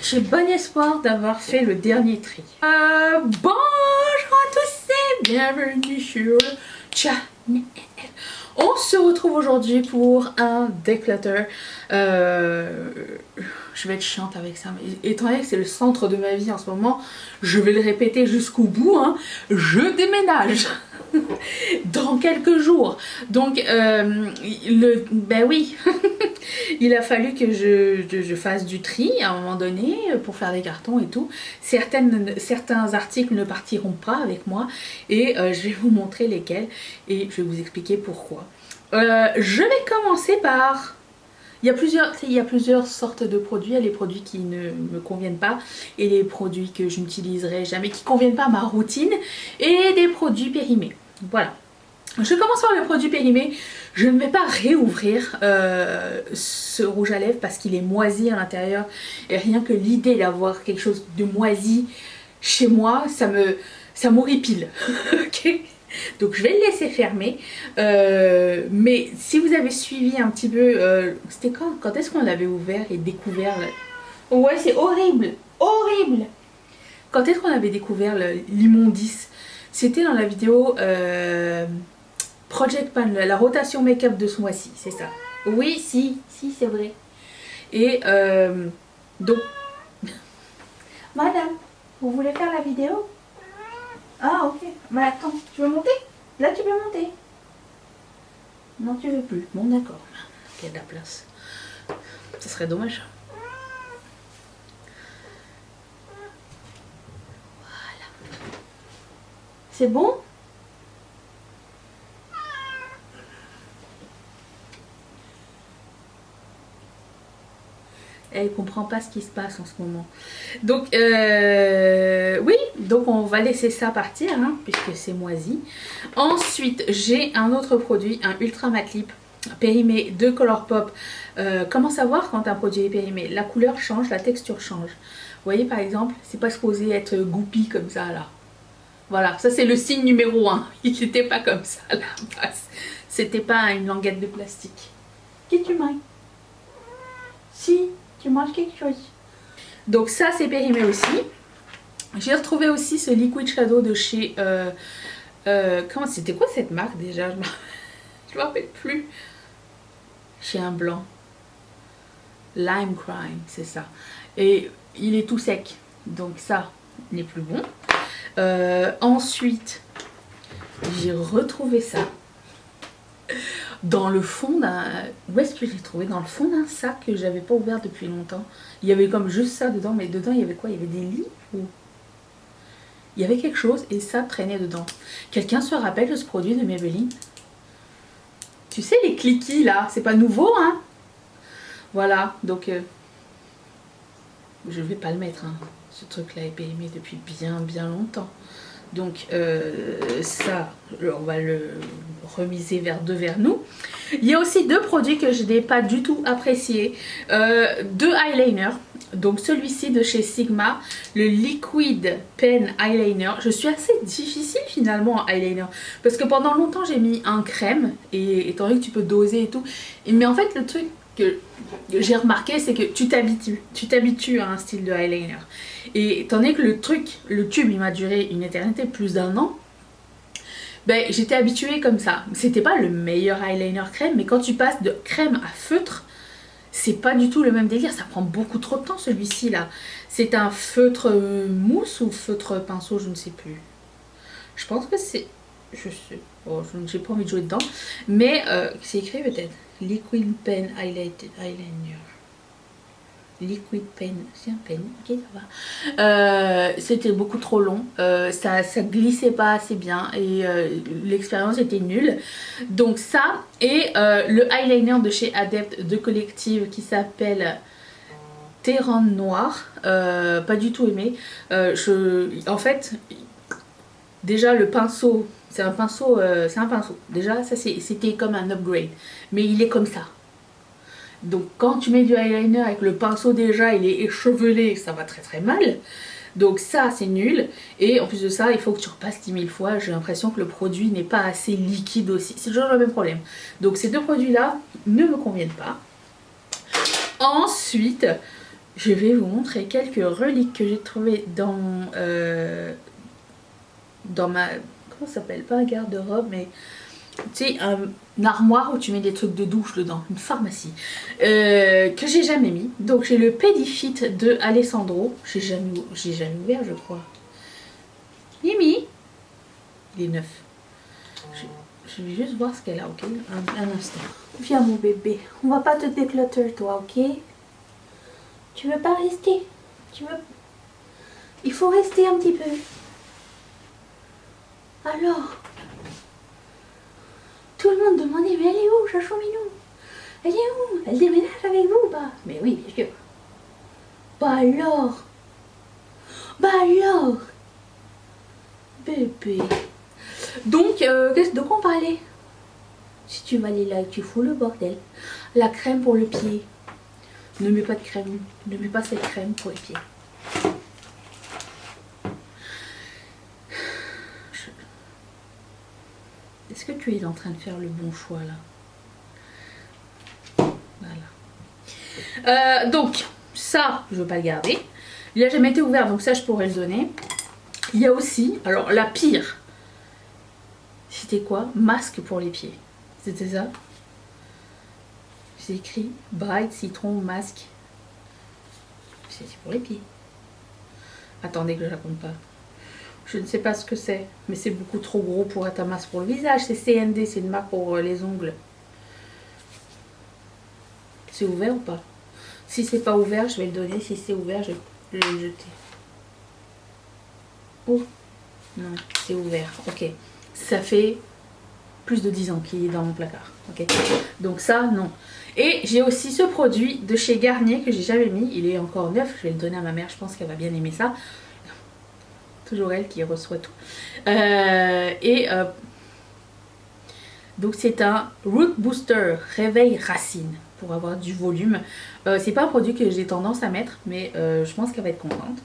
j'ai bon espoir d'avoir fait le dernier tri. Bonjour à tous et bienvenue sur Channel. On se retrouve aujourd'hui pour un declutter. Je vais être chiante avec ça, mais étant donné que c'est le centre de ma vie en ce moment, je vais le répéter jusqu'au bout, hein, je déménage dans quelques jours. Donc, ben oui, il a fallu que je fasse du tri à un moment donné pour faire des cartons et tout. Certains articles ne partiront pas avec moi et je vais vous montrer lesquels et je vais vous expliquer pourquoi. Je vais commencer par... Il y a plusieurs sortes de produits. Il y a les produits qui ne me conviennent pas et les produits que je n'utiliserai jamais, qui ne conviennent pas à ma routine, et des produits périmés. Voilà. Je commence par le produit périmé. Je ne vais pas réouvrir ce rouge à lèvres parce qu'il est moisi à l'intérieur. Et rien que l'idée d'avoir quelque chose de moisi chez moi, ça m'horripile. Ok ? Donc je vais le laisser fermer. Mais si vous avez suivi un petit peu... C'était quand est-ce qu'on l'avait ouvert et découvert Ouais, c'est horrible. Horrible. Quand est-ce qu'on avait découvert l'immondice? C'était dans la vidéo Project Pan, la rotation make-up de ce mois-ci, c'est ça. Oui, si, c'est vrai. Et donc... Madame, vous voulez faire la vidéo? Ah, ok. Mais attends, tu veux monter? Là, tu peux monter. Non, tu veux plus. Bon, d'accord. Il y a de la place. Ça serait dommage. Voilà. C'est bon? Elle comprend pas ce qui se passe en ce moment. Donc, oui, donc on va laisser ça partir, hein, puisque c'est moisi. Ensuite, j'ai un autre produit, un Ultra Matte Lip périmé de Colourpop. Comment savoir quand un produit est périmé? La couleur change, la texture change. Vous voyez, par exemple, c'est pas supposé être goupy comme ça, là. Voilà, ça c'est le signe numéro 1. Il n'était pas comme ça, à la base. C'était pas une languette de plastique. Qu'est-ce que tu manges? Si. Tu manges quelque chose. Donc ça c'est périmé aussi. J'ai retrouvé aussi ce Liquid Shadow de chez... c'était quoi cette marque déjà? Je me rappelle plus. Chez un blanc. Lime Crime, c'est ça. Et il est tout sec. Donc ça n'est plus bon. Ensuite, j'ai retrouvé ça. Dans le fond d'un... Où est-ce que j'ai trouvé? Dans le fond d'un sac que j'avais pas ouvert depuis longtemps. Il y avait comme juste ça dedans, mais dedans il y avait quoi? Il y avait des livres ou... Il y avait quelque chose et ça traînait dedans. Quelqu'un se rappelle de ce produit de Maybelline? Tu sais les cliquis là, c'est pas nouveau hein? Voilà, donc... je vais pas le mettre, hein. Ce truc là est périmé depuis bien longtemps. Donc ça, on va le remiser vers nous. Il y a aussi deux produits que je n'ai pas du tout appréciés. Deux eyeliners. Donc celui-ci de chez Sigma, le Liquid Pen Eyeliner. Je suis assez difficile finalement en eyeliner. Parce que pendant longtemps j'ai mis un crème. Et étant donné que tu peux doser et tout. Mais en fait le truc que j'ai remarqué c'est que tu t'habitues à un style de eyeliner. Et étant donné que le tube il m'a duré une éternité, plus d'un an, ben j'étais habituée comme ça. C'était pas le meilleur eyeliner crème, mais quand tu passes de crème à feutre, c'est pas du tout le même délire. Ça prend beaucoup trop de temps celui-ci là. C'est un feutre mousse ou feutre pinceau, je ne sais plus. Je pense que c'est... Je sais. Oh, j'ai pas envie de jouer dedans. Mais c'est écrit peut-être. Liquid Pen Eyeliner. Liquid Pen, c'est un pen, ok ça va. C'était beaucoup trop long, ça glissait pas assez bien et l'expérience était nulle. Donc ça et le eyeliner de chez Adept de Collective qui s'appelle Terran Noir, pas du tout aimé. En fait, déjà le pinceau, c'est un pinceau. Déjà ça c'était comme un upgrade, mais il est comme ça. Donc quand tu mets du eyeliner avec le pinceau déjà il est échevelé, ça va très mal. Donc ça c'est nul. Et en plus de ça il faut que tu repasses 10 000 fois. J'ai l'impression que le produit n'est pas assez liquide aussi. C'est toujours le même problème. Donc ces deux produits là ne me conviennent pas. Ensuite je vais vous montrer quelques reliques que j'ai trouvées dans ma... Comment ça s'appelle? Pas un garde-robe, mais... Tu sais, une armoire où tu mets des trucs de douche dedans, une pharmacie, que j'ai jamais mis. Donc j'ai le Pedifit de Alessandro, j'ai jamais ouvert je crois. Mimi, il est neuf. Je vais juste voir ce qu'elle a, ok? Un instant. Viens mon bébé, on va pas te déclutter toi, ok? Tu veux pas rester? Il faut rester un petit peu. Alors? Tout le monde demandait, mais elle est où, Chachou Minou? Elle est où? Elle déménage avec vous ou pas? Mais oui, bien sûr. Bah alors? Bah alors? Bébé. Donc, de quoi on parlait? Si tu vas aller là, tu fous le bordel. La crème pour le pied. Ne mets pas de crème. Ne mets pas cette crème pour les pieds. Est-ce que tu es en train de faire le bon choix là? Voilà. Donc, ça, je ne veux pas le garder. Il n'a jamais été ouvert, donc ça, je pourrais le donner. Il y a aussi, alors la pire, c'était quoi? Masque pour les pieds. C'était ça? C'est écrit Bright Citron Masque. C'est pour les pieds. Attendez que je ne raconte pas. Je ne sais pas ce que c'est, mais c'est beaucoup trop gros pour être un masque pour le visage. C'est CND, c'est une marque pour les ongles. C'est ouvert ou pas? Si c'est pas ouvert, je vais le donner. Si c'est ouvert, je vais le jeter. Oh, non, c'est ouvert. Ok. Ça fait plus de 10 ans qu'il est dans mon placard. Ok. Donc ça, non. Et j'ai aussi ce produit de chez Garnier que j'ai jamais mis. Il est encore neuf. Je vais le donner à ma mère. Je pense qu'elle va bien aimer ça. Toujours elle qui reçoit tout. Donc c'est un Root Booster Réveil Racine pour avoir du volume. C'est pas un produit que j'ai tendance à mettre, mais je pense qu'elle va être contente.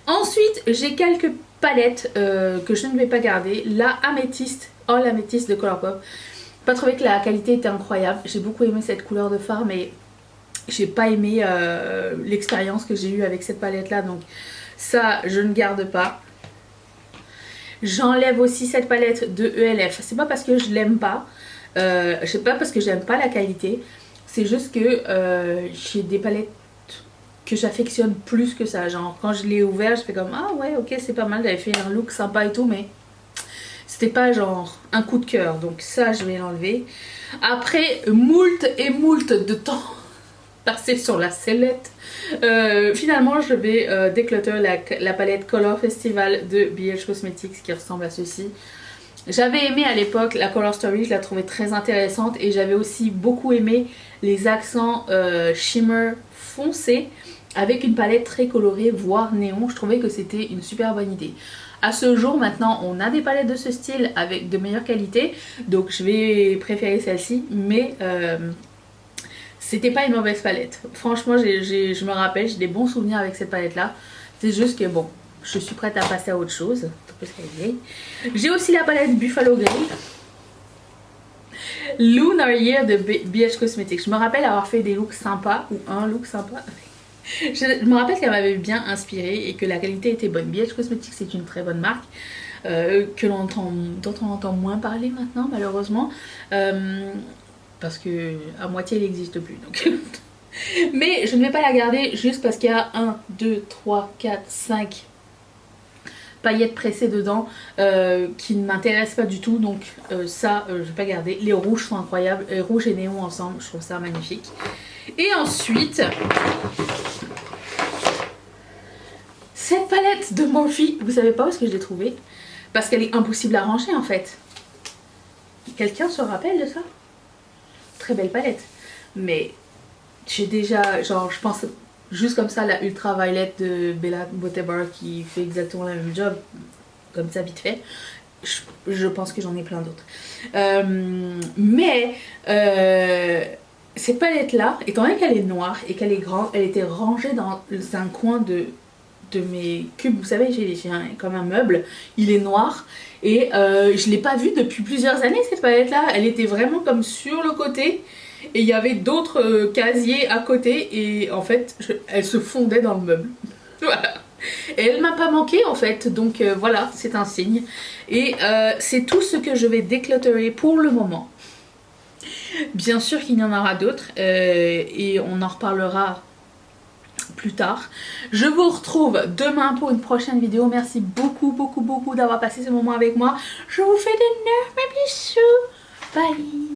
Ensuite, j'ai quelques palettes que je ne vais pas garder. La Améthyste, All Améthyste de Colourpop. Pas trouvé que la qualité était incroyable. J'ai beaucoup aimé cette couleur de fard, mais j'ai pas aimé l'expérience que j'ai eue avec cette palette là. Donc ça, je ne garde pas. J'enlève aussi cette palette de ELF. C'est pas parce que je l'aime pas. C'est pas parce que j'aime pas la qualité. C'est juste que j'ai des palettes que j'affectionne plus que ça. Genre quand je l'ai ouvert, je fais comme ah ouais ok c'est pas mal. J'avais fait un look sympa et tout, mais c'était pas genre un coup de cœur. Donc ça je vais l'enlever. Après moult et moult de temps passé sur la sellette. Finalement je vais déclutter la palette Color Festival de BH Cosmetics qui ressemble à ceci. J'avais aimé à l'époque la Color Story, je la trouvais très intéressante et j'avais aussi beaucoup aimé les accents shimmer foncés avec une palette très colorée voire néon. Je trouvais que c'était une super bonne idée. À ce jour maintenant on a des palettes de ce style avec de meilleure qualité, donc je vais préférer celle-ci, mais c'était pas une mauvaise palette. Franchement, je me rappelle, j'ai des bons souvenirs avec cette palette là. C'est juste que bon, je suis prête à passer à autre chose. J'ai aussi la palette Buffalo Grey. Lunar Year de BH Cosmetics. Je me rappelle avoir fait des looks sympas, ou un look sympa. Je me rappelle qu'elle m'avait bien inspirée et que la qualité était bonne. BH Cosmetics c'est une très bonne marque. Dont on entend moins parler maintenant malheureusement. Parce que à moitié elle n'existe plus donc. Mais je ne vais pas la garder juste parce qu'il y a 1, 2, 3, 4, 5 paillettes pressées dedans qui ne m'intéressent pas du tout, donc ça je vais pas garder. Les rouges sont incroyables, rouge et néon ensemble, je trouve ça magnifique. Et ensuite cette palette de Morphe, vous savez pas où est-ce que je l'ai trouvée? Parce qu'elle est impossible à ranger en fait. Quelqu'un se rappelle de ça? Très belle palette, mais j'ai déjà, genre je pense juste comme ça, la Ultraviolet de Bella Beauty Bar qui fait exactement le même job, comme ça vite fait. Je pense que j'en ai plein d'autres. Cette palette là, étant donné qu'elle est noire et qu'elle est grande, elle était rangée dans un coin de mes cubes. Vous savez, j'ai comme un meuble, il est noir et je l'ai pas vue depuis plusieurs années cette palette là. Elle était vraiment comme sur le côté. et il y avait d'autres casiers à côté et en fait elle se fondait dans le meuble. Voilà. Et elle m'a pas manqué en fait, donc voilà, c'est un signe. Et c'est tout ce que je vais déclutterer pour le moment. Bien sûr qu'il y en aura d'autres et on en reparlera plus tard. Je vous retrouve demain pour une prochaine vidéo. Merci beaucoup beaucoup beaucoup d'avoir passé ce moment avec moi. Je vous fais d'énormes bisous. Bye.